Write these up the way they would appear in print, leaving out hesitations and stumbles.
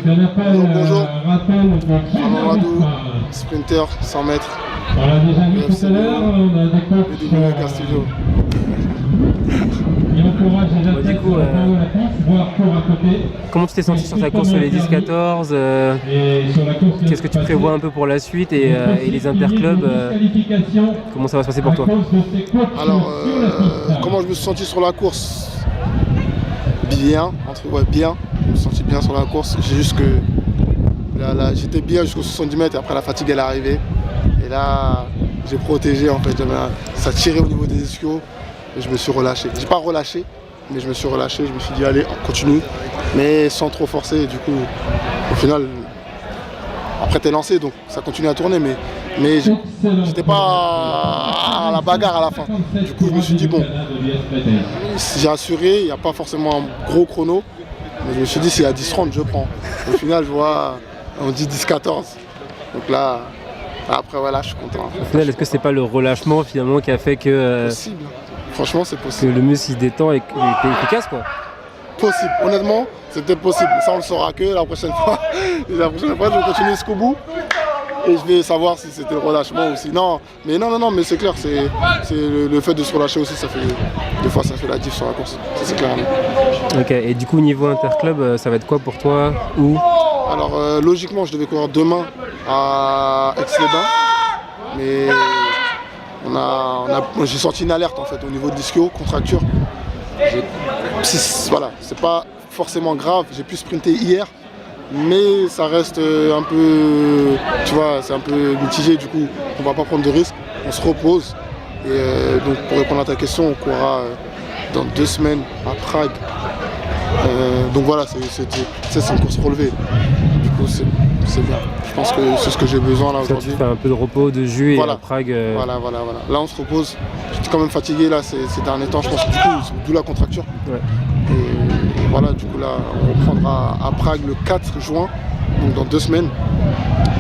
Bonjour, bonjour. Mamadou, sprinter, 100 mètres. On l'a déjà vu tout à l'heure, on a des coachs Le début de Castillo. qui encouragent les athlètes du coup, sur la fin de la course, voire court à côté. Comment tu t'es senti sur ta course sur les 10-14 Et sur la course de Qu'est-ce que tu prévois un peu pour la suite et les interclubs comment ça va se passer pour toi? Alors, comment je me suis senti sur la course? Bien, bien. Je me suis senti bien sur la course. J'ai juste que j'étais bien jusqu'aux 70 mètres et après la fatigue elle est arrivée. Et là, j'ai protégé en fait. Ça tirait au niveau des ischios et je me suis relâché. J'ai pas relâché, mais je me suis relâché. Je me suis dit allez, on continue, mais sans trop forcer. Et du coup, au final, après t'es lancé, donc ça continue à tourner, mais j'étais pas à la bagarre à la fin. Du coup, je me suis dit bon, j'ai assuré, il n'y a pas forcément un gros chrono, mais je me suis dit s'il y a 10-30, je prends. Au final, je vois, on dit 10-14. Donc là, après voilà, je suis content. Au final, est-ce que c'est pas le relâchement finalement qui a fait que, Possible. Franchement, c'est que possible. le muscle il se détend et t'es efficace quoi? Possible. Honnêtement, c'est peut-être possible. Ça, on le saura que la prochaine fois. Et la prochaine fois, je vais continuer jusqu'au bout. Et je vais savoir si c'était le relâchement aussi. Non, mais c'est clair, c'est le fait de se relâcher aussi, ça fait des fois ça fait la diff sur la course. Ça, c'est clair. Ok, et du coup niveau interclub, ça va être quoi pour toi? Où? Alors logiquement, je devais courir demain à Aix-les-Bains, mais j'ai sorti une alerte en fait au niveau de l'ischio, contracture. Voilà, c'est pas forcément grave. J'ai pu sprinter hier. Mais ça reste un peu, tu vois, c'est un peu mitigé, du coup, on va pas prendre de risques, on se repose. Et donc pour répondre à ta question, on courra dans 2 semaines à Prague. Donc voilà, c'est une course relevée. Du coup, c'est bien. Je pense que c'est ce que j'ai besoin là Ça, aujourd'hui. tu fais un peu de repos, de jus Voilà. et à Prague. Voilà. Là, on se repose. J'étais quand même fatigué là ces derniers temps, je pense, du coup, d'où la contracture. Ouais. Et voilà, du coup là, on reprendra à Prague le 4 juin, donc dans 2 semaines.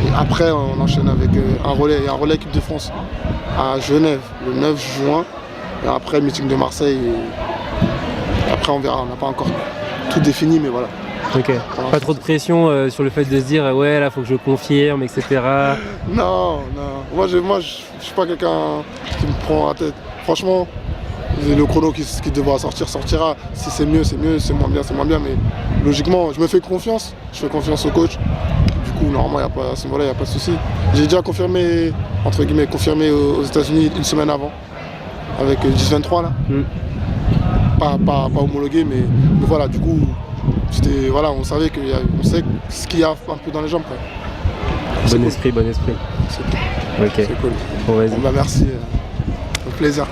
Et après, on enchaîne avec un relais équipe de France à Genève le 9 juin. Et après, le meeting de Marseille. Et après, on verra. On n'a pas encore tout défini, mais voilà. Ok. Pas trop de pression sur le fait de se dire ouais là faut que je confirme, etc. Non. Moi, je suis pas quelqu'un qui me prend la tête. Franchement, le chrono qui devra sortir, sortira. Si c'est mieux, c'est mieux. C'est moins bien, c'est moins bien. Mais logiquement, je me fais confiance. Je fais confiance au coach. Du coup, normalement, à ce niveau-là, il n'y a pas de souci. J'ai déjà confirmé, entre guillemets, aux États-Unis une semaine avant. Avec 10-23 là. Pas homologué, mais voilà, du coup, voilà, on savait on sait ce qu'il y a un peu dans les jambes. Quoi. Bon esprit. C'est cool. Ok. C'est cool. Bon, vas-y. Bon, bah, merci. Au plaisir.